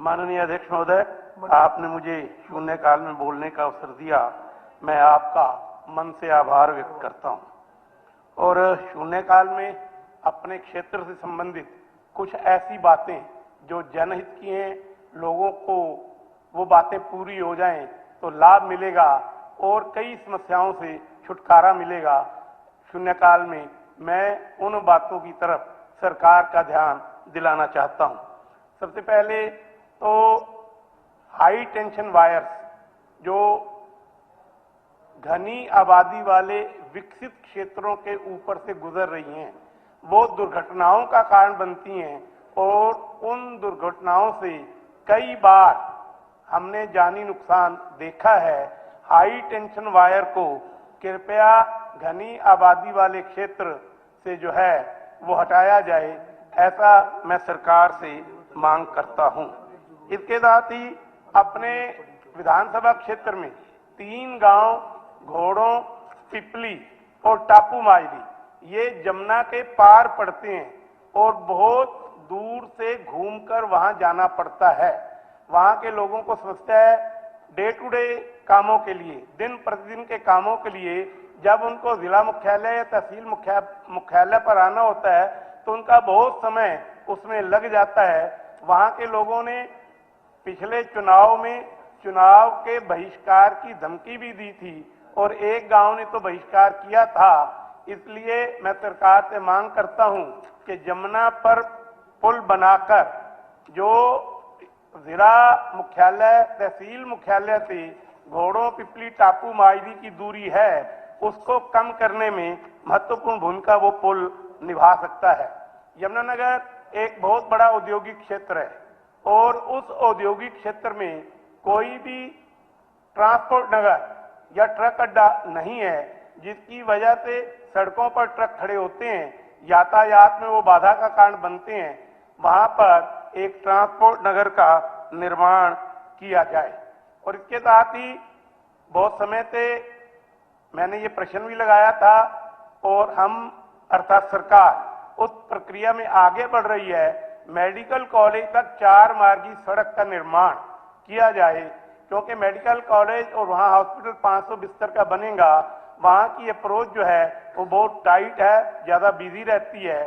माननीय अध्यक्ष महोदय, आपने मुझे शून्यकाल में बोलने का अवसर दिया। मैं आपका मन से आभार व्यक्त करता हूं। और शून्यकाल में अपने क्षेत्र से संबंधित कुछ ऐसी बातें जो जनहित की हैं, लोगों को वो बातें पूरी हो जाएं तो लाभ मिलेगा और कई समस्याओं से छुटकारा मिलेगा। शून्यकाल में मैं उन बातों की तरफ सरकार का ध्यान दिलाना चाहता हूं। सबसे पहले तो हाई टेंशन वायर्स जो घनी आबादी वाले विकसित क्षेत्रों के ऊपर से गुजर रही हैं, वो दुर्घटनाओं का कारण बनती हैं और उन दुर्घटनाओं से कई बार हमने जानी नुकसान देखा है। हाई टेंशन वायर को कृपया घनी आबादी वाले क्षेत्र से जो है वो हटाया जाए, ऐसा मैं सरकार से मांग करता हूं। इसके साथ ही अपने विधानसभा क्षेत्र में 3 गांव घोड़ों, पिपली और टापू माजरी ये जमुना के पार पड़ते हैं और बहुत दूर से घूमकर वहां जाना पड़ता है। वहां के लोगों को समस्या है डे टू डे कामों के लिए, दिन प्रतिदिन के कामों के लिए जब उनको जिला मुख्यालय या तहसील मुख्यालय पर आना होता है तो उनका बहुत समय उसमें लग जाता है। वहां के लोगों ने पिछले चुनाव में चुनाव के बहिष्कार की धमकी भी दी थी और एक गांव ने तो बहिष्कार किया था। इसलिए मैं सरकार से मांग करता हूं कि जमुना पर पुल बनाकर जो जिला मुख्यालय तहसील मुख्यालय से घोड़ों, पिपली, टापू माजरी की दूरी है उसको कम करने में महत्वपूर्ण भूमिका वो पुल निभा सकता है। यमुनानगर एक बहुत बड़ा औद्योगिक क्षेत्र है और उस औद्योगिक क्षेत्र में कोई भी ट्रांसपोर्ट नगर या ट्रक अड्डा नहीं है, जिसकी वजह से सड़कों पर ट्रक खड़े होते हैं, यातायात में वो बाधा का कारण बनते हैं। वहां पर एक ट्रांसपोर्ट नगर का निर्माण किया जाए। और इसके साथ ही बहुत समय से मैंने ये प्रश्न भी लगाया था और हम अर्थात सरकार उस प्रक्रिया में आगे बढ़ रही है। मेडिकल कॉलेज तक 4 मार्गी सड़क का निर्माण किया जाए, क्योंकि मेडिकल कॉलेज और वहां हॉस्पिटल 500 बिस्तर का बनेगा। वहां की अप्रोच जो है वो बहुत टाइट है, ज्यादा बिजी रहती है,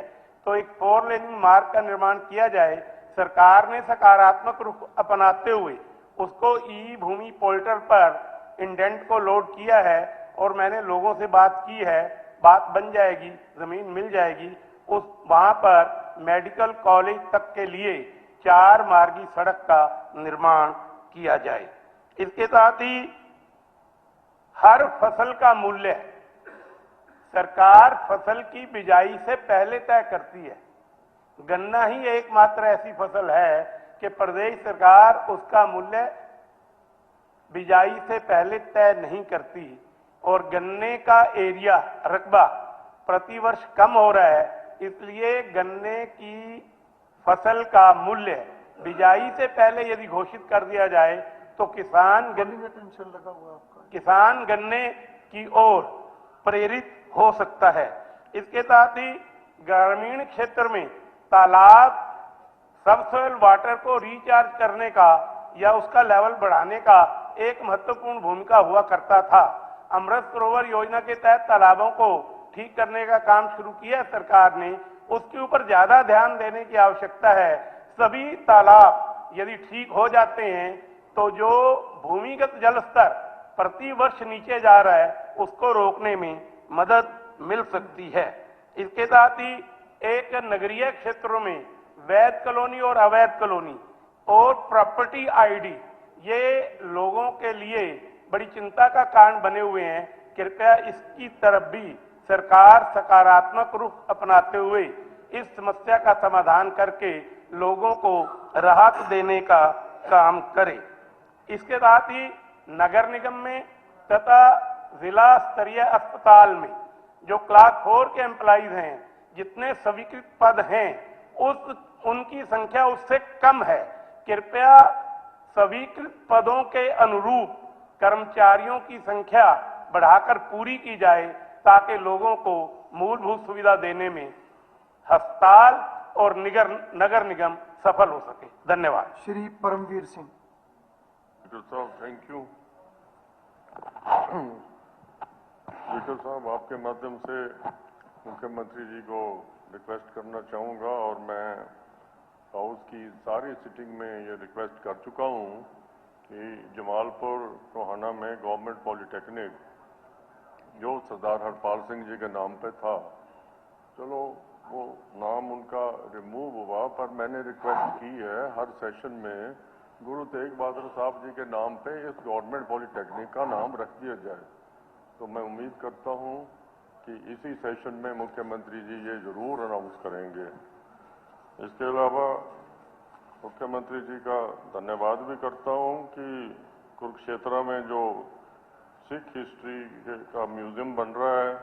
तो एक 4 लेनिंग मार्ग का निर्माण किया जाए। सरकार ने सकारात्मक रुख अपनाते हुए उसको ई भूमि पोर्टल पर इंडेंट को लोड किया है और मैंने लोगों से बात की है, बात बन जाएगी, जमीन मिल जाएगी। उस वहां पर मेडिकल कॉलेज तक के लिए 4 मार्गी सड़क का निर्माण किया जाए। इसके साथ ही हर फसल का मूल्य सरकार फसल की बिजाई से पहले तय करती है। गन्ना ही एकमात्र ऐसी फसल है कि प्रदेश सरकार उसका मूल्य बिजाई से पहले तय नहीं करती और गन्ने का एरिया रकबा प्रतिवर्ष कम हो रहा है, इसलिए गन्ने की फसल का मूल्य बिजाई से पहले यदि घोषित कर दिया जाए तो किसान गन्ने की ओर प्रेरित हो सकता है। इसके साथ ही ग्रामीण क्षेत्र में तालाब सबसॉइल वाटर को रिचार्ज करने का या उसका लेवल बढ़ाने का एक महत्वपूर्ण भूमिका हुआ करता था। अमृत सरोवर योजना के तहत तालाबों को ठीक करने का काम शुरू किया सरकार ने, उसके ऊपर ज्यादा ध्यान देने की आवश्यकता है। सभी तालाब यदि ठीक हो जाते हैं तो जो भूमिगत जल स्तर प्रति वर्ष नीचे जा रहा है उसको रोकने में मदद मिल सकती है। इसके साथ ही एक नगरीय क्षेत्रों में वैध कॉलोनी और अवैध कॉलोनी और प्रॉपर्टी आईडी ये लोगों के लिए बड़ी चिंता का कारण बने हुए हैं। कृपया इसकी तरफ भी सरकार सकारात्मक रुख अपनाते हुए इस समस्या का समाधान करके लोगों को राहत देने का काम करे। इसके साथ ही नगर निगम में तथा जिला स्तरीय अस्पताल में जो क्लास 4 के एम्प्लॉइज हैं, जितने स्वीकृत पद हैं उनकी संख्या उससे कम है। कृपया स्वीकृत पदों के अनुरूप कर्मचारियों की संख्या बढ़ाकर पूरी की जाए ताकि लोगों को मूलभूत सुविधा देने में अस्पताल और नगर निगम सफल हो सके। धन्यवाद। श्री परमवीर सिंह। साहब थैंक यू। स्पीकर साहब, आपके माध्यम से मुख्यमंत्री जी को रिक्वेस्ट करना चाहूँगा और मैं हाउस की सारी सिटिंग में ये रिक्वेस्ट कर चुका हूँ कि जमालपुर टोहाना में गवर्नमेंट पॉलिटेक्निक जो सरदार हरपाल सिंह जी के नाम पे था, चलो वो नाम उनका रिमूव हुआ, पर मैंने रिक्वेस्ट की है हर सेशन में गुरु तेग बहादुर साहब जी के नाम पे इस गवर्नमेंट पॉलिटेक्निक का नाम रख दिया जाए। तो मैं उम्मीद करता हूँ कि इसी सेशन में मुख्यमंत्री जी ये जरूर अनाउंस करेंगे। इसके अलावा मुख्यमंत्री जी का धन्यवाद भी करता हूँ कि कुरुक्षेत्र में जो सिख हिस्ट्री का म्यूजियम बन रहा है,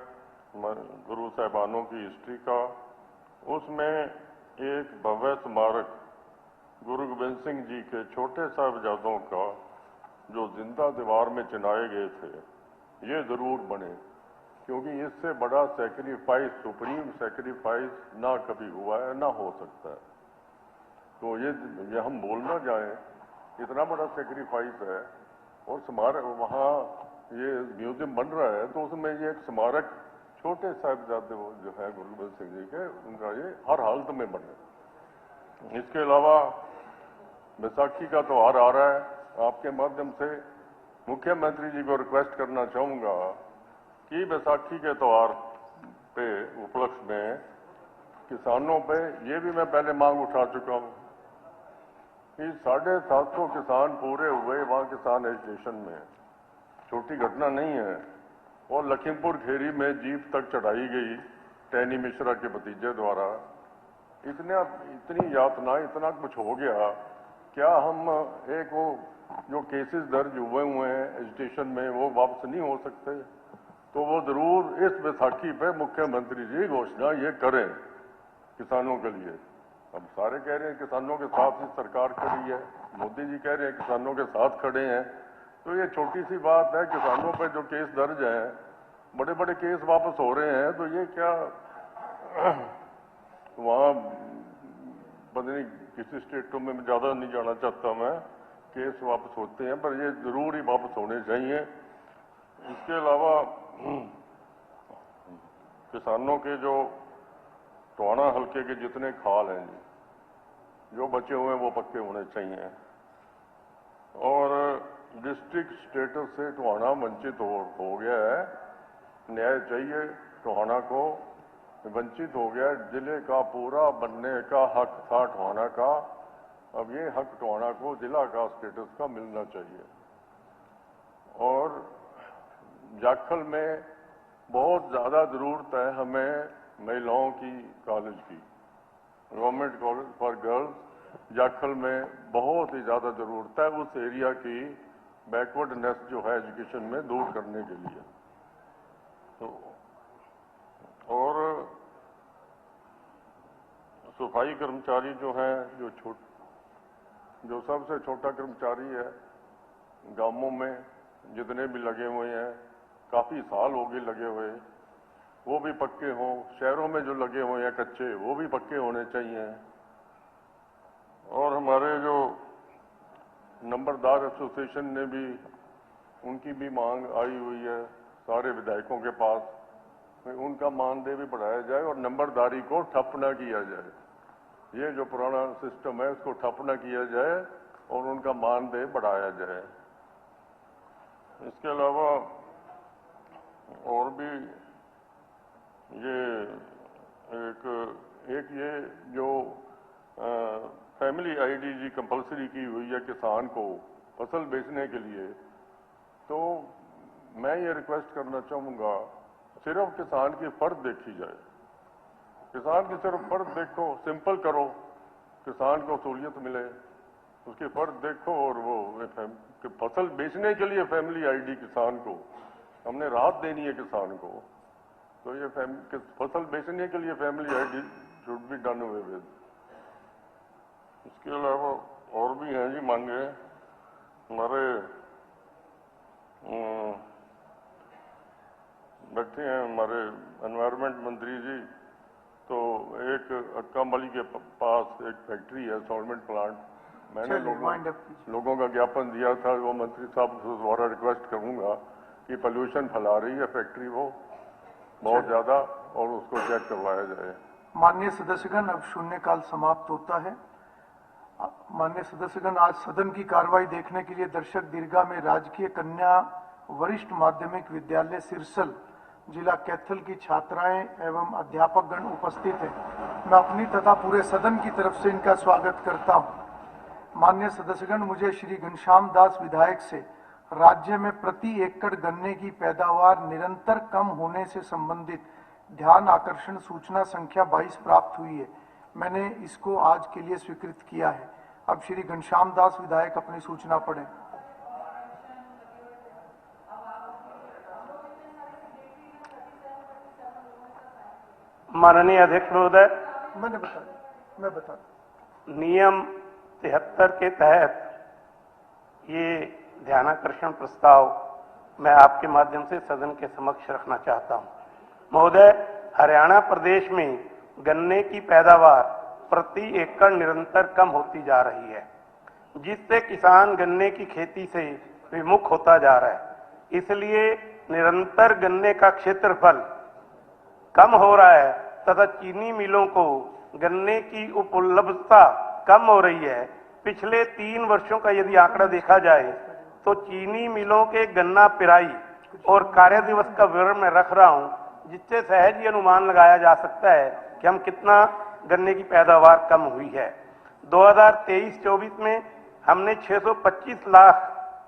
गुरु साहिबानों की हिस्ट्री का, उसमें एक भव्य स्मारक गुरु गोबिंद सिंह जी के छोटे साहिबजादों का जो जिंदा दीवार में चिनाए गए थे, ये जरूर बने, क्योंकि इससे बड़ा सैक्रिफाइस, सुप्रीम सैक्रिफाइस ना कभी हुआ है, ना हो सकता है। तो ये हम बोल ना जाए, इतना बड़ा सैक्रिफाइस है। और स्मारक वहाँ ये म्यूजियम बन रहा है, तो उसमें ये एक स्मारक छोटे साहिबजादे जो है गुरु गोबिंद सिंह जी के, उनका ये हर हालत में बने। इसके अलावा बैसाखी का त्योहार आ रहा है, आपके माध्यम से मुख्यमंत्री जी को रिक्वेस्ट करना चाहूँगा कि बैसाखी के त्योहार पे उपलक्ष्य में किसानों पे, ये भी मैं पहले मांग उठा चुका हूँ कि 750 किसान पूरे हुए वहाँ किसान एजुकेशन में, छोटी घटना नहीं है। और लखीमपुर खेरी में जीप तक चढ़ाई गई टैनी मिश्रा के भतीजे द्वारा, इतनी यातना, इतना कुछ हो गया। क्या हम एक वो जो केसेस दर्ज हुए हैं एजुकेशन में, वो वापस नहीं हो सकते? तो वो जरूर इस बैसाखी पे मुख्यमंत्री जी घोषणा ये करें किसानों के लिए। अब सारे कह रहे हैं किसानों के साथ ही सरकार खड़ी है, मोदी जी कह रहे हैं किसानों के साथ खड़े हैं, तो ये छोटी सी बात है। किसानों पे जो केस दर्ज हैं, बड़े बड़े केस वापस हो रहे हैं, तो ये क्या वहाँ पता नहीं किसी स्टेटों में ज़्यादा नहीं जाना चाहता मैं, केस वापस होते हैं, पर ये जरूर ही वापस होने चाहिए। इसके अलावा किसानों के जो टोहाना हल्के के जितने खाल हैं जो बचे हुए हैं वो पक्के होने चाहिए। और डिस्ट्रिक्ट स्टेटस से टोहाना वंचित हो गया है, न्याय चाहिए। टोहाना को वंचित हो गया, जिले का पूरा बनने का हक था टोहाना का, अब ये हक टोहाना को जिला का स्टेटस का मिलना चाहिए। और जाखल में बहुत ज़्यादा ज़रूरत है हमें महिलाओं की कॉलेज की, government college for girls Jakhal में बहुत ही ज़्यादा ज़रूरत है उस एरिया की बैकवर्डनेस जो है एजुकेशन में दूर करने के लिए। तो और सफाई कर्मचारी जो हैं, जो सबसे छोटा कर्मचारी है गांवों में जितने भी लगे हुए हैं, काफ़ी साल हो गए लगे हुए, वो भी पक्के हों। शहरों में जो लगे हुए हैं कच्चे, वो भी पक्के होने चाहिए। और हमारे जो नंबरदार एसोसिएशन ने भी, उनकी भी मांग आई हुई है सारे विधायकों के पास, उनका मानदेय भी बढ़ाया जाए और नंबरदारी को ठप न किया जाए। ये जो पुराना सिस्टम है उसको ठप न किया जाए और उनका मानदेय बढ़ाया जाए। इसके अलावा और भी ये एक ये जो फैमिली आईडी कंपलसरी की हुई है किसान को फसल बेचने के लिए, तो मैं ये रिक्वेस्ट करना चाहूँगा सिर्फ किसान की फर्द देखी जाए। किसान की सिर्फ फर्द देखो, सिंपल करो, किसान को सहूलियत मिले, उसकी फर्द देखो। और वो फसल बेचने के लिए फैमिली आईडी किसान को हमने राहत देनी है किसान को, तो ये फसल बेचने के लिए family ID should be done away with. इसके अलावा और भी हैं जी मांगे हमारे बैठे हैं हमारे एनवायरमेंट मंत्री जी, तो एक अक्कामली के पास एक फैक्ट्री है, सॉल्वेंट प्लांट। मैंने लोगों का ज्ञापन दिया था, वो मंत्री साहब से दोबारा रिक्वेस्ट करूंगा कि पोल्यूशन फैला रही है फैक्ट्री वो बहुत ज्यादा, और उसको चेक करवाया जाए। माननीय सदस्यगण, अब शून्यकाल समाप्त होता है। माननीय सदस्यगण, आज सदन की कार्रवाई देखने के लिए दर्शक दीर्घा में राजकीय कन्या वरिष्ठ माध्यमिक विद्यालय सिरसल जिला कैथल की छात्राएं एवं अध्यापकगण उपस्थित हैं। मैं अपनी तथा पूरे सदन की तरफ से इनका स्वागत करता हूं। माननीय सदस्यगण, मुझे श्री घनश्याम दास विधायक से राज्य में प्रति एकड़ गन्ने की पैदावार निरंतर कम होने से संबंधित ध्यान आकर्षण सूचना संख्या 22 प्राप्त हुई है। मैंने इसको आज के लिए स्वीकृत किया है। अब श्री घनश्याम दास विधायक अपनी सूचना पढ़ें। माननीय अध्यक्ष महोदय, मैं बता नियम 73 के तहत ये ध्यानाकर्षण प्रस्ताव मैं आपके माध्यम से सदन के समक्ष रखना चाहता हूं। महोदय, हरियाणा प्रदेश में गन्ने की पैदावार प्रति एकड़ निरंतर कम होती जा रही है, जिससे किसान गन्ने की खेती से विमुख होता जा रहा है। इसलिए निरंतर गन्ने का क्षेत्रफल कम हो रहा है तथा चीनी मिलों को गन्ने की उपलब्धता कम हो रही है। पिछले 3 वर्षों का यदि आंकड़ा देखा जाए तो चीनी मिलों के गन्ना पिराई और कार्य दिवस का विवरण मैं रख रहा हूं, जिससे सहज ही अनुमान लगाया जा सकता है कि हम कितना गन्ने की पैदावार कम हुई है। 2023-24 में हमने 625 लाख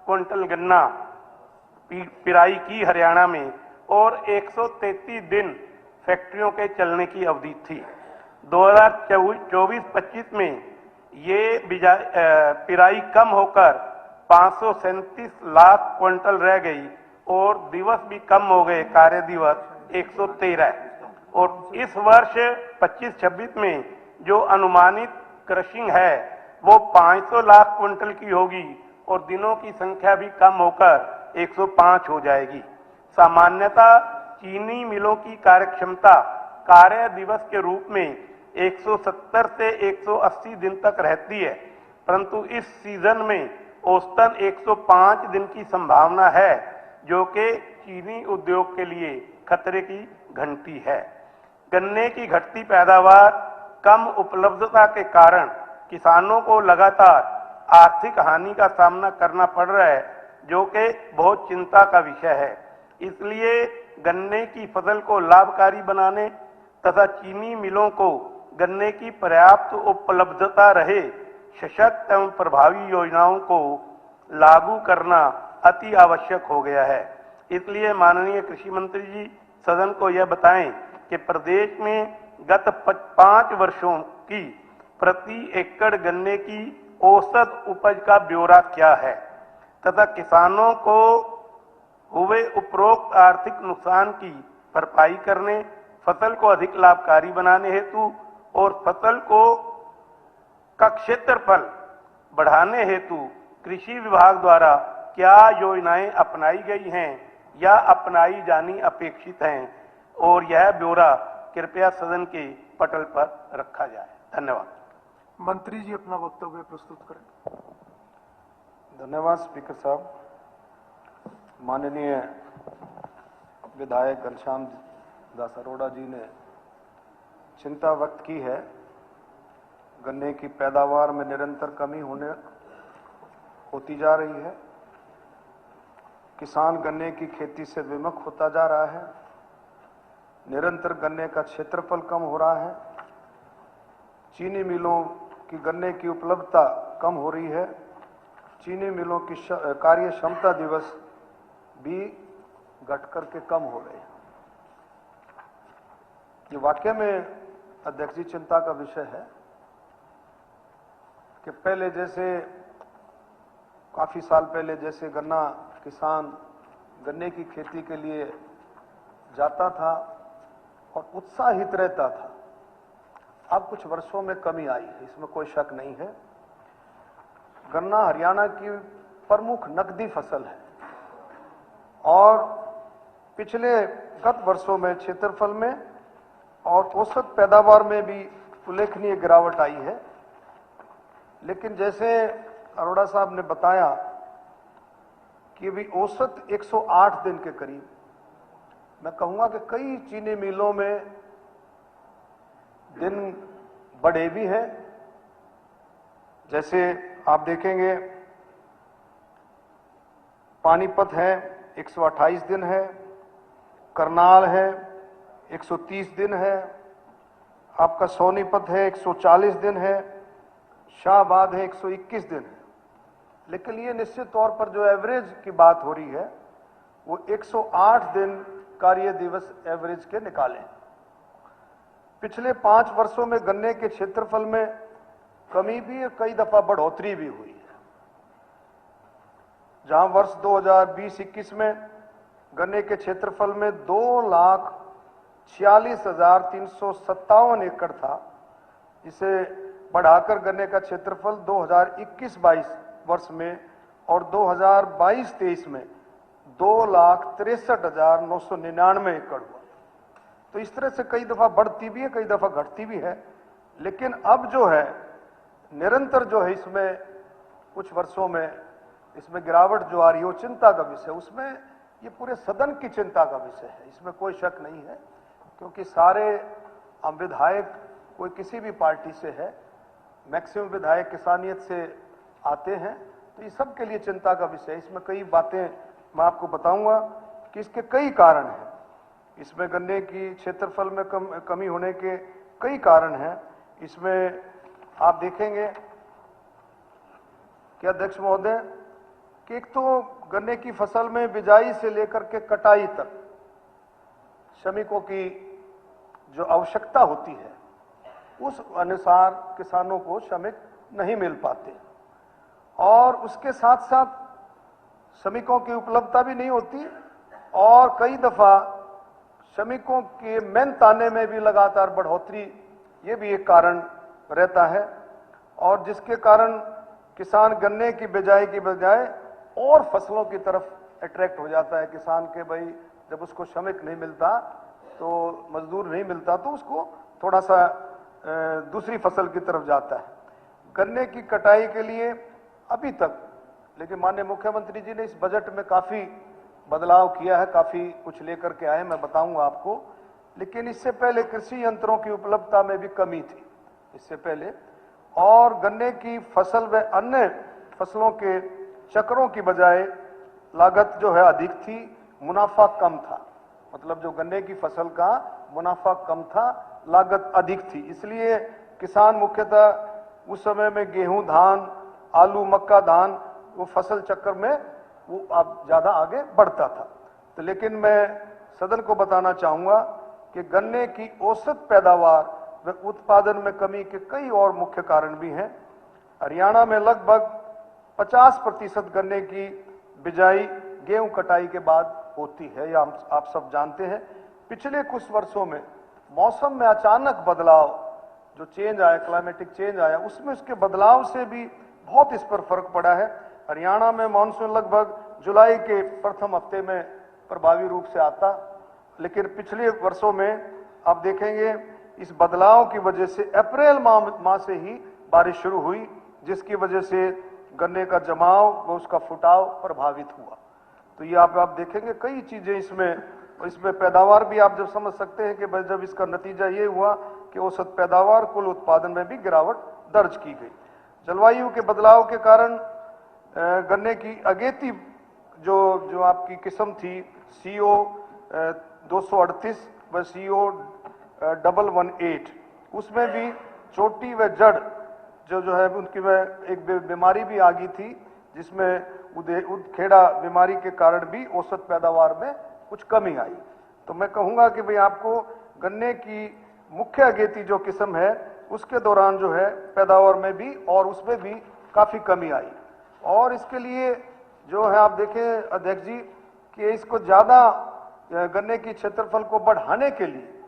क्विंटल गन्ना पिराई की हरियाणा में, और 133 दिन फैक्ट्रियों के चलने की अवधि थी। 2024-25 में ये पिराई कम होकर 537 लाख क्विंटल रह गई और दिवस भी कम हो गए, कार्य दिवस 113। और इस वर्ष 25-26 में जो अनुमानित क्रशिंग है वो 500 लाख क्विंटल की होगी और दिनों की संख्या भी कम होकर 105 हो जाएगी। सामान्यतः चीनी मिलों की कार्यक्षमता कार्य दिवस के रूप में 170 से 180 दिन तक रहती है, परंतु इस सीजन में औसतन 105 दिन की संभावना है, जो कि चीनी उद्योग के लिए खतरे की घंटी है। गन्ने की घटती पैदावार, कम उपलब्धता के कारण किसानों को लगातार आर्थिक हानि का सामना करना पड़ रहा है, जो कि बहुत चिंता का विषय है। इसलिए गन्ने की फसल को लाभकारी बनाने तथा चीनी मिलों को गन्ने की पर्याप्त उपलब्धता रहे सशक्त एवं प्रभावी योजनाओं को लागू करना अति आवश्यक हो गया है। इसलिए माननीय कृषि मंत्री जी सदन को यह बताएं कि प्रदेश में गत 5 वर्षों की प्रति एकड़ गन्ने की औसत उपज का ब्यौरा क्या है तथा किसानों को हुए उपरोक्त आर्थिक नुकसान की भरपाई करने, फसल को अधिक लाभकारी बनाने हेतु और फसल का क्षेत्रफल बढ़ाने हेतु कृषि विभाग द्वारा क्या योजनाएं अपनाई गई हैं या अपनाई जानी अपेक्षित हैं, और यह ब्यौरा कृपया सदन के पटल पर रखा जाए। धन्यवाद। मंत्री जी अपना वक्तव्य प्रस्तुत करें। धन्यवाद स्पीकर साहब। माननीय विधायक घनश्याम दास अरोड़ा जी ने चिंता व्यक्त की है। गन्ने की पैदावार में निरंतर कमी होती जा रही है। किसान गन्ने की खेती से विमुख होता जा रहा है। निरंतर गन्ने का क्षेत्रफल कम हो रहा है। चीनी मिलों की गन्ने की उपलब्धता कम हो रही है। चीनी मिलों की कार्य क्षमता दिवस भी घट करके कम हो रहे हैं। ये वाकई में अध्यक्ष जी चिंता का विषय है कि पहले जैसे काफी साल पहले जैसे गन्ना किसान गन्ने की खेती के लिए जाता था और उत्साहित रहता था, अब कुछ वर्षों में कमी आई है, इसमें कोई शक नहीं है। गन्ना हरियाणा की प्रमुख नकदी फसल है और पिछले गत वर्षों में क्षेत्रफल में और औसत पैदावार में भी उल्लेखनीय गिरावट आई है। लेकिन जैसे अरोड़ा साहब ने बताया कि अभी औसत 108 दिन के करीब, मैं कहूंगा कि कई चीनी मिलों में दिन बढ़े भी हैं। जैसे आप देखेंगे पानीपत है 128 दिन है, करनाल है 130 दिन है, आपका सोनीपत है 140 दिन है, शाहबाद है 121 दिन है। लेकिन ये निश्चित तौर पर जो एवरेज की बात हो रही है वो 108 दिन कार्य दिवस एवरेज के निकाले। पिछले 5 वर्षों में गन्ने के क्षेत्रफल में कमी भी और कई दफा बढ़ोतरी भी हुई है। जहां वर्ष 2020-21 में गन्ने के क्षेत्रफल में 2,46,357 एकड़ था, इसे बढ़ाकर गन्ने का क्षेत्रफल 2021-22 वर्ष में और 2022-23 में 2,63,999 एकड़ हुआ। तो इस तरह से कई दफा बढ़ती भी है, कई दफा घटती भी है। लेकिन अब जो है निरंतर जो है इसमें कुछ वर्षों में इसमें गिरावट जो आ रही है वो चिंता का विषय, उसमें ये पूरे सदन की चिंता का विषय है, इसमें कोई शक नहीं है। क्योंकि सारे विधायक कोई किसी भी पार्टी से है, मैक्सिमम विधायक किसानियत से आते हैं, तो ये सब के लिए चिंता का विषय है। इसमें कई बातें मैं आपको बताऊंगा कि इसके कई कारण हैं। इसमें गन्ने की क्षेत्रफल में कमी होने के कई कारण हैं। इसमें आप देखेंगे कि अध्यक्ष महोदय कि एक तो गन्ने की फसल में बिजाई से लेकर के कटाई तक श्रमिकों की जो आवश्यकता होती है उस अनुसार किसानों को श्रमिक नहीं मिल पाते, और उसके साथ साथ श्रमिकों की उपलब्धता भी नहीं होती, और कई दफा श्रमिकों के मेहनताने में भी लगातार बढ़ोतरी, ये भी एक कारण रहता है। और जिसके कारण किसान गन्ने की बिजाई की बजाय और फसलों की तरफ अट्रैक्ट हो जाता है। किसान के भाई जब उसको श्रमिक नहीं मिलता, तो मजदूर नहीं मिलता, तो उसको थोड़ा सा दूसरी फसल की तरफ जाता है। गन्ने की कटाई के लिए अभी तक, लेकिन माननीय मुख्यमंत्री जी ने इस बजट में काफी बदलाव किया है, काफी कुछ लेकर के आए, मैं बताऊंगा आपको। लेकिन इससे पहले कृषि यंत्रों की उपलब्धता में भी कमी थी इससे पहले, और गन्ने की फसल व अन्य फसलों के चक्रों की बजाय लागत जो है अधिक थी, मुनाफा कम था। मतलब जो गन्ने की फसल का मुनाफा कम था, लागत अधिक थी। इसलिए किसान मुख्यतः उस समय में गेहूं, धान, आलू, मक्का, धान, वो फसल चक्र में वो अब ज्यादा आगे बढ़ता था। तो लेकिन मैं सदन को बताना चाहूंगा कि गन्ने की औसत पैदावार व उत्पादन में कमी के कई और मुख्य कारण भी हैं। हरियाणा में लगभग 50% गन्ने की बिजाई गेहूं कटाई के बाद होती है, या आप सब जानते हैं। पिछले कुछ वर्षों में मौसम में अचानक बदलाव जो चेंज आया, क्लाइमेटिक चेंज आया, उसमें उसके बदलाव से भी बहुत इस पर फर्क पड़ा है। हरियाणा में मानसून लगभग जुलाई के प्रथम हफ्ते में प्रभावी रूप से आता, लेकिन पिछले वर्षों में आप देखेंगे इस बदलाव की वजह से अप्रैल माह से ही बारिश शुरू हुई, जिसकी वजह से गन्ने का जमाव व उसका फुटाव प्रभावित हुआ। तो ये आप देखेंगे कई चीजें इसमें पैदावार भी आप जब समझ सकते हैं कि जब इसका नतीजा ये हुआ कि औसत पैदावार, कुल उत्पादन में भी गिरावट दर्ज की गई। जलवायु के बदलाव के कारण गन्ने की अगेती जो आपकी किस्म थी CO 238 व CO 118, उसमें भी चोटी व जड़ जो है उनकी में एक बीमारी भी आ गई थी, जिसमें उदखेड़ा बीमारी के कारण भी औसत पैदावार में कुछ कमी आई। तो मैं कहूंगा कि भाई आपको गन्ने की मुख्य अगेती जो किस्म है उसके दौरान जो है पैदावार में भी और उसमें भी काफी कमी आई। और इसके लिए जो है आप देखें अध्यक्ष जी कि इसको ज्यादा गन्ने की क्षेत्रफल को बढ़ाने के लिए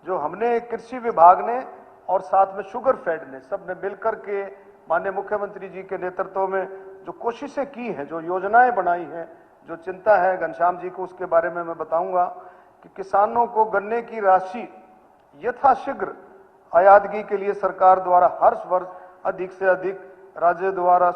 जो हमने कृषि विभाग ने और साथ में शुगर फेड ने सबने मिलकर के माननीय मुख्यमंत्री जी के नेतृत्व में जो कोशिशें की हैं, जो योजनाएं बनाई हैं, जो चिंता है घनश्याम जी को, उसके बारे में मैं बताऊंगा कि किसानों को गन्ने की राशि यथाशीघ्र आयातगी के लिए सरकार द्वारा हर वर्ष अधिक से अधिक राज्य द्वारा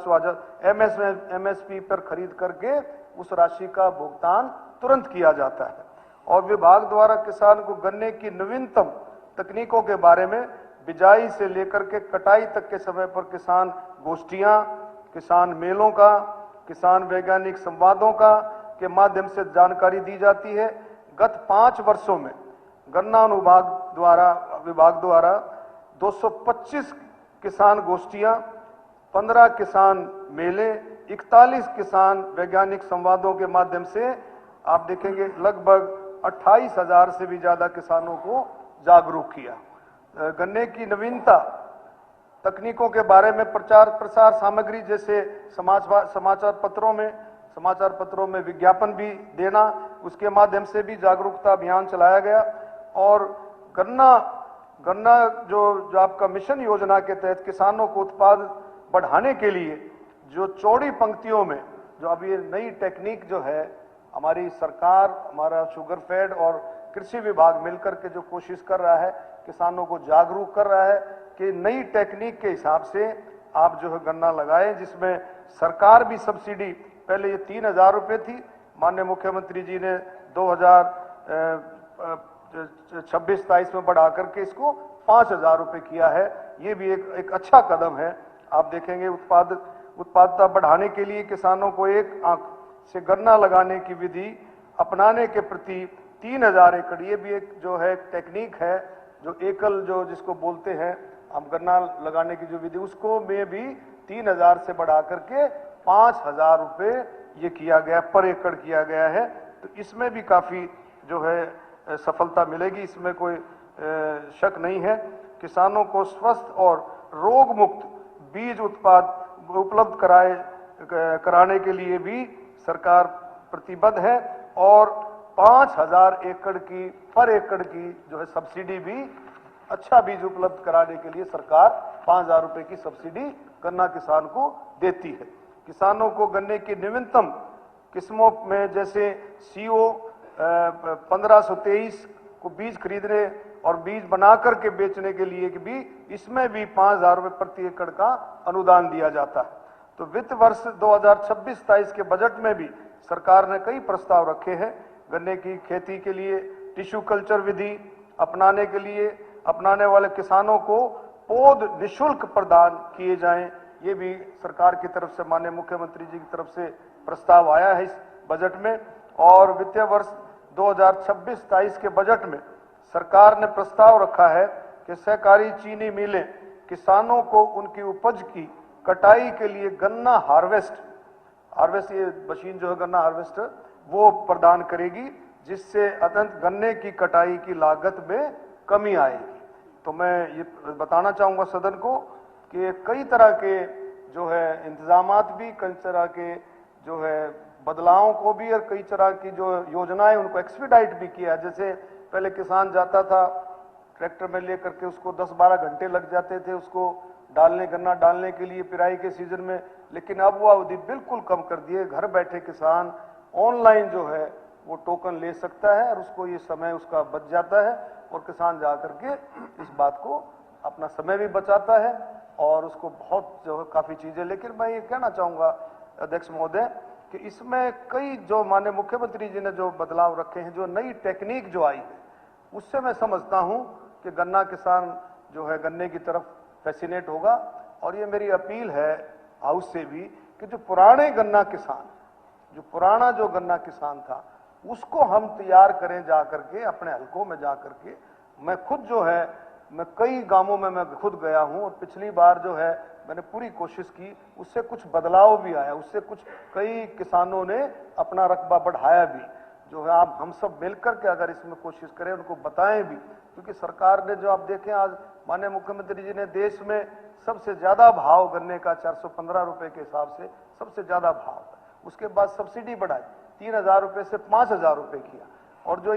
एमएसपी पर खरीद करके उस राशि का भुगतान तुरंत किया जाता है। और विभाग द्वारा किसान को गन्ने की नवीनतम तकनीकों के बारे में बिजाई से लेकर के कटाई तक के समय पर किसान गोष्ठियां, किसान मेलों का, किसान वैज्ञानिक संवादों का के माध्यम से जानकारी दी जाती है। गत 5 वर्षों में गन्ना विभाग द्वारा 225 किसान गोष्ठियां, 15 किसान मेले, 41 किसान वैज्ञानिक संवादों के माध्यम से आप देखेंगे लगभग 28,000 से भी ज्यादा किसानों को जागरूक किया। गन्ने की नवीनता तकनीकों के बारे में प्रचार प्रसार सामग्री जैसे समाचार पत्रों में विज्ञापन भी देना, उसके माध्यम से भी जागरूकता अभियान चलाया गया। और गन्ना जो आपका मिशन योजना के तहत किसानों को उत्पाद बढ़ाने के लिए जो चौड़ी पंक्तियों में जो अब ये नई टेक्निक जो है हमारी सरकार, हमारा शुगर फेड और कृषि विभाग मिलकर के जो कोशिश कर रहा है, किसानों को जागरूक कर रहा है कि नई टेक्निक के हिसाब से आप जो है गन्ना लगाएं, जिसमें सरकार भी सब्सिडी, पहले ये 3,000 रुपये थी, माननीय मुख्यमंत्री जी ने 2026-27 में बढ़ा करके इसको 5,000 रुपये किया है। ये भी एक अच्छा कदम है। आप देखेंगे उत्पादकता बढ़ाने के लिए किसानों को एक आंख से गन्ना लगाने की विधि अपनाने के प्रति 3,000 एकड़, ये भी एक जो है टेक्निक है जो एकल जो जिसको बोलते हैं हम गन्ना लगाने की जो विधि, उसको में भी 3,000 से बढ़ा करके 5,000 रुपये ये किया गया, पर एकड़ किया गया है। तो इसमें भी काफी जो है सफलता मिलेगी, इसमें कोई शक नहीं है। किसानों को स्वस्थ और रोग मुक्त बीज उत्पाद उपलब्ध कराने के लिए भी सरकार प्रतिबद्ध है और 5,000 एकड़ की पर एकड़ की जो है सब्सिडी भी, अच्छा बीज उपलब्ध कराने के लिए सरकार 5,000 रुपये की सब्सिडी गन्ना किसान को देती है। किसानों को गन्ने की नवीनतम किस्मों में जैसे CO 1523 को बीज खरीदने और बीज बना करके बेचने के लिए भी इसमें भी 5,000 रुपये प्रति एकड़ का अनुदान दिया जाता है। तो वित्त वर्ष 2026-27 के बजट में भी सरकार ने कई प्रस्ताव रखे हैं। गन्ने की खेती के लिए टिश्यू कल्चर विधि अपनाने वाले किसानों को पौध निःशुल्क प्रदान किए जाएं, ये भी सरकार की तरफ से, माननीय मुख्यमंत्री जी की तरफ से प्रस्ताव आया है इस बजट में। और वित्तीय वर्ष 2026-27 के बजट में सरकार ने प्रस्ताव रखा है कि सहकारी चीनी मिलें किसानों को उनकी उपज की कटाई के लिए गन्ना हार्वेस्ट ये मशीन जो है गन्ना हार्वेस्टर वो प्रदान करेगी, जिससे अत्यंत गन्ने की कटाई की लागत में कमी आएगी। तो मैं ये बताना चाहूंगा सदन को कि कई तरह के जो है इंतजामात भी, कई तरह के जो है बदलावों को भी और कई तरह की जो योजनाएं उनको एक्सपीडाइट भी किया। जैसे पहले किसान जाता था ट्रैक्टर में लेकर के, उसको 10-12 घंटे लग जाते थे उसको गन्ना डालने के लिए पिराई के सीजन में, लेकिन अब वो अवधि बिल्कुल कम कर दिए। घर बैठे किसान ऑनलाइन जो है वो टोकन ले सकता है और उसको ये समय उसका बच जाता है और किसान जा करके इस बात को अपना समय भी बचाता है और उसको बहुत जो है काफी चीजें। लेकिन मैं ये कहना चाहूंगा अध्यक्ष महोदय कि इसमें कई जो माननीय मुख्यमंत्री जी ने जो बदलाव रखे हैं, जो नई टेक्निक जो आई है, उससे मैं समझता हूं कि गन्ना किसान जो है गन्ने की तरफ फैसिनेट होगा। और ये मेरी अपील है हाउस से भी कि जो पुराना जो गन्ना किसान था उसको हम तैयार करें जा करके अपने हलकों में जा करके। मैं खुद जो है मैं कई गांवों में मैं खुद गया हूं और पिछली बार जो है मैंने पूरी कोशिश की, उससे कुछ बदलाव भी आया, उससे कुछ कई किसानों ने अपना रकबा बढ़ाया भी। जो है आप हम सब मिलकर के अगर इसमें कोशिश करें, उनको बताएं भी, क्योंकि सरकार ने जो आप देखें आज माननीय मुख्यमंत्री जी ने देश में सबसे ज्यादा भाव गन्ने का 415 रुपए के हिसाब से सबसे ज्यादा भाव, उसके बाद सब्सिडी बढ़ाई 3,000 रुपए से 5,000 रुपए किया। और जो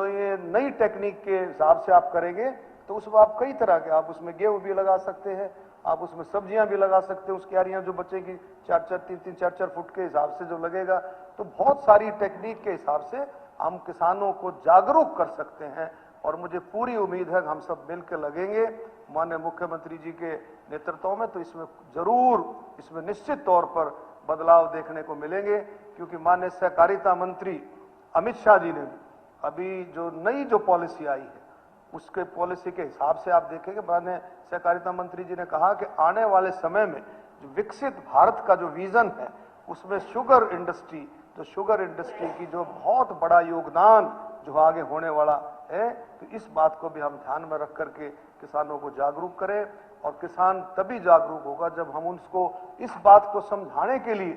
ये नई टेक्निक के हिसाब से आप करेंगे तो उसमें आप कई तरह के, आप उसमें गेहूं भी लगा सकते हैं, आप उसमें सब्जियां भी लगा सकते हैं, उसकी क्यारियां जो बचेगी 4-4 फुट के हिसाब से जो लगेगा। तो बहुत सारी टेक्निक के हिसाब से हम किसानों को जागरूक कर सकते हैं और मुझे पूरी उम्मीद है कि हम सब मिलकर लगेंगे माननीय मुख्यमंत्री जी के नेतृत्व में, तो इसमें निश्चित तौर पर बदलाव देखने को मिलेंगे, क्योंकि माननीय सहकारिता मंत्री अमित शाह जी ने अभी जो नई पॉलिसी आई है उसके पॉलिसी के हिसाब से आप देखेंगे, माननीय सहकारिता मंत्री जी ने कहा कि आने वाले समय में जो विकसित भारत का जो विजन है उसमें शुगर इंडस्ट्री की जो बहुत बड़ा योगदान जो आगे होने वाला है, तो इस बात को भी हम ध्यान में रख करके किसानों को जागरूक करें। और किसान तभी जागरूक होगा जब हम उनको इस बात को समझाने के लिए,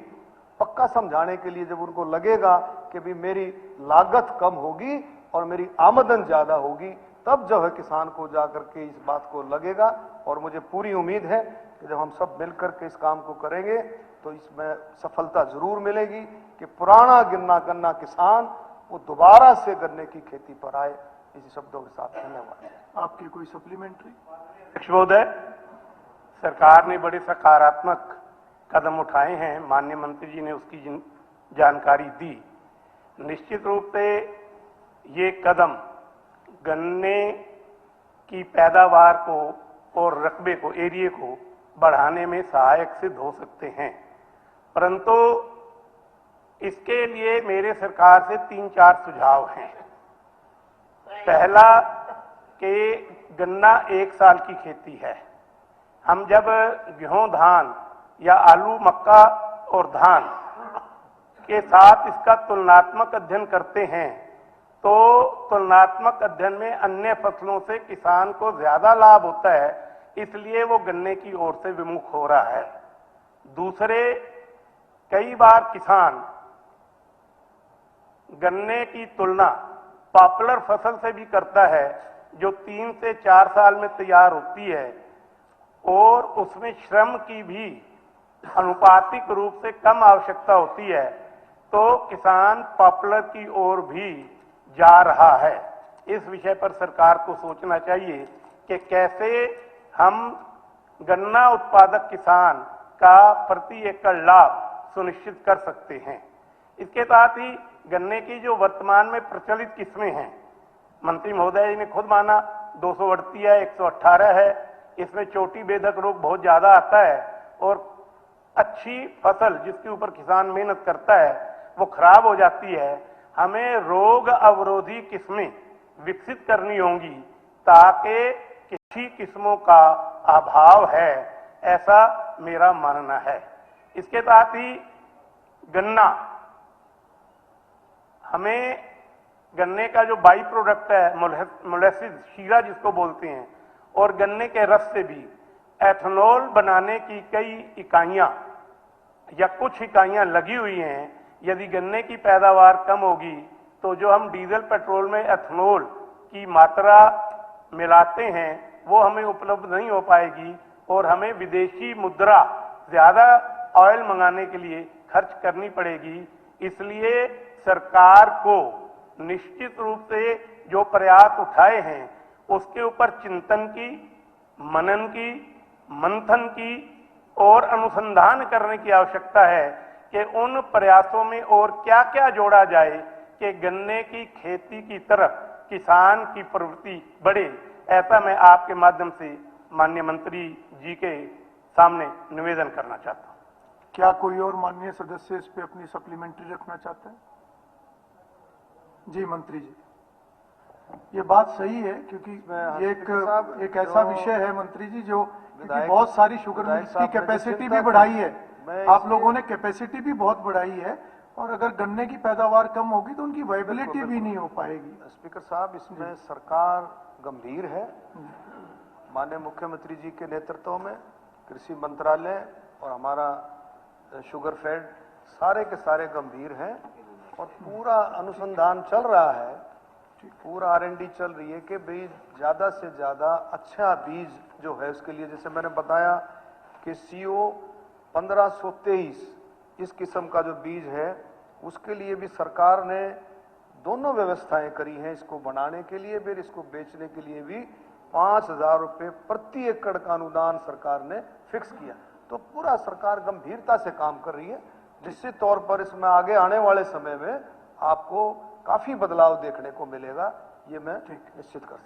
पक्का समझाने के लिए, जब उनको लगेगा कि भी मेरी लागत कम होगी और मेरी आमदन ज्यादा होगी, तब जो है किसान को जाकर के इस बात को लगेगा। और मुझे पूरी उम्मीद है कि जब हम सब मिलकर के इस काम को करेंगे तो इसमें सफलता जरूर मिलेगी कि पुराना गन्ना किसान वो दोबारा से गन्ने की खेती पर आए। इसी शब्दों के साथ धन्यवाद। आपकी कोई सप्लीमेंट्री? महोदय, सरकार ने बड़े सकारात्मक कदम उठाए हैं, माननीय मंत्री जी ने उसकी जानकारी दी। निश्चित रूप से ये कदम गन्ने की पैदावार को और रकबे को, एरिया को बढ़ाने में सहायक सिद्ध हो सकते हैं, परंतु इसके लिए मेरे सरकार से 3-4 सुझाव हैं। पहला कि गन्ना 1 साल की खेती है। हम जब गेहूं, धान या आलू, मक्का और धान के साथ इसका तुलनात्मक अध्ययन करते हैं तो तुलनात्मक अध्ययन में अन्य फसलों से किसान को ज्यादा लाभ होता है, इसलिए वो गन्ने की ओर से विमुख हो रहा है। दूसरे, कई बार किसान गन्ने की तुलना पॉपुलर फसल से भी करता है जो 3 से 4 साल में तैयार होती है और उसमें श्रम की भी अनुपातिक रूप से कम आवश्यकता होती है, तो किसान पॉपुलर की ओर भी जा रहा है। इस विषय पर सरकार को सोचना चाहिए कि कैसे हम गन्ना उत्पादक किसान का प्रति एकड़ लाभ सुनिश्चित कर सकते हैं। इसके साथ ही गन्ने की जो वर्तमान में प्रचलित किस्में हैं, मंत्री महोदय ने खुद माना 238 है, 118 है, इसमें चोटी बेधक रोग बहुत ज्यादा आता है और अच्छी फसल जिसके ऊपर किसान मेहनत करता है वो खराब हो जाती है। हमें रोग अवरोधी किस्में विकसित करनी होंगी ताकि किसी किस्मों का अभाव है, ऐसा मेरा मानना है। इसके साथ ही गन्ना, हमें गन्ने का जो बाई प्रोडक्ट है मोलेसिस, शीरा जिसको बोलते हैं, और गन्ने के रस से भी एथेनॉल बनाने की कई इकाइयां या कुछ इकाइयां लगी हुई हैं। यदि गन्ने की पैदावार कम होगी तो जो हम डीजल पेट्रोल में एथेनॉल की मात्रा मिलाते हैं वो हमें उपलब्ध नहीं हो पाएगी और हमें विदेशी मुद्रा ज्यादा ऑयल मंगाने के लिए खर्च करनी पड़ेगी। इसलिए सरकार को निश्चित रूप से जो प्रयास उठाए हैं उसके ऊपर चिंतन की, मनन की, मंथन की और अनुसंधान करने की आवश्यकता है कि उन प्रयासों में और क्या क्या जोड़ा जाए कि गन्ने की खेती की तरफ किसान की प्रवृत्ति बढ़े। ऐसा मैं आपके माध्यम से माननीय मंत्री जी के सामने निवेदन करना चाहता हूं। क्या कोई और माननीय सदस्य इस पे अपनी सप्लीमेंट्री रखना चाहता है? जी मंत्री जी, ये बात सही है क्योंकि ये एक ऐसा विषय है मंत्री जी जो क्योंकि बहुत सारी शुगर मिल्स की कैपेसिटी भी बढ़ाई है, आप लोगों ने कैपेसिटी भी बहुत बढ़ाई है और अगर गन्ने की पैदावार कम होगी तो उनकी वायबिलिटी भी नहीं हो पाएगी। स्पीकर साहब, इसमें सरकार गंभीर है। माननीय मुख्यमंत्री जी के नेतृत्व में कृषि मंत्रालय और हमारा शुगर फेड सारे के सारे गंभीर हैं और पूरा अनुसंधान चल रहा है, पूरा R&D चल रही है कि भाई ज्यादा से ज्यादा अच्छा बीज जो है उसके लिए, जैसे मैंने बताया कि CO 1523 इस किस्म का जो बीज है उसके लिए भी सरकार ने दोनों व्यवस्थाएं करी हैं इसको बनाने के लिए, फिर इसको बेचने के लिए भी 5,000 रुपये प्रति एकड़ का अनुदान सरकार ने फिक्स किया। तो पूरा सरकार गंभीरता से काम कर रही है। निश्चित तौर पर इसमें आगे आने वाले समय में आपको काफी बदलाव देखने को मिलेगा। ये मैं निश्चित कर सकता हूं।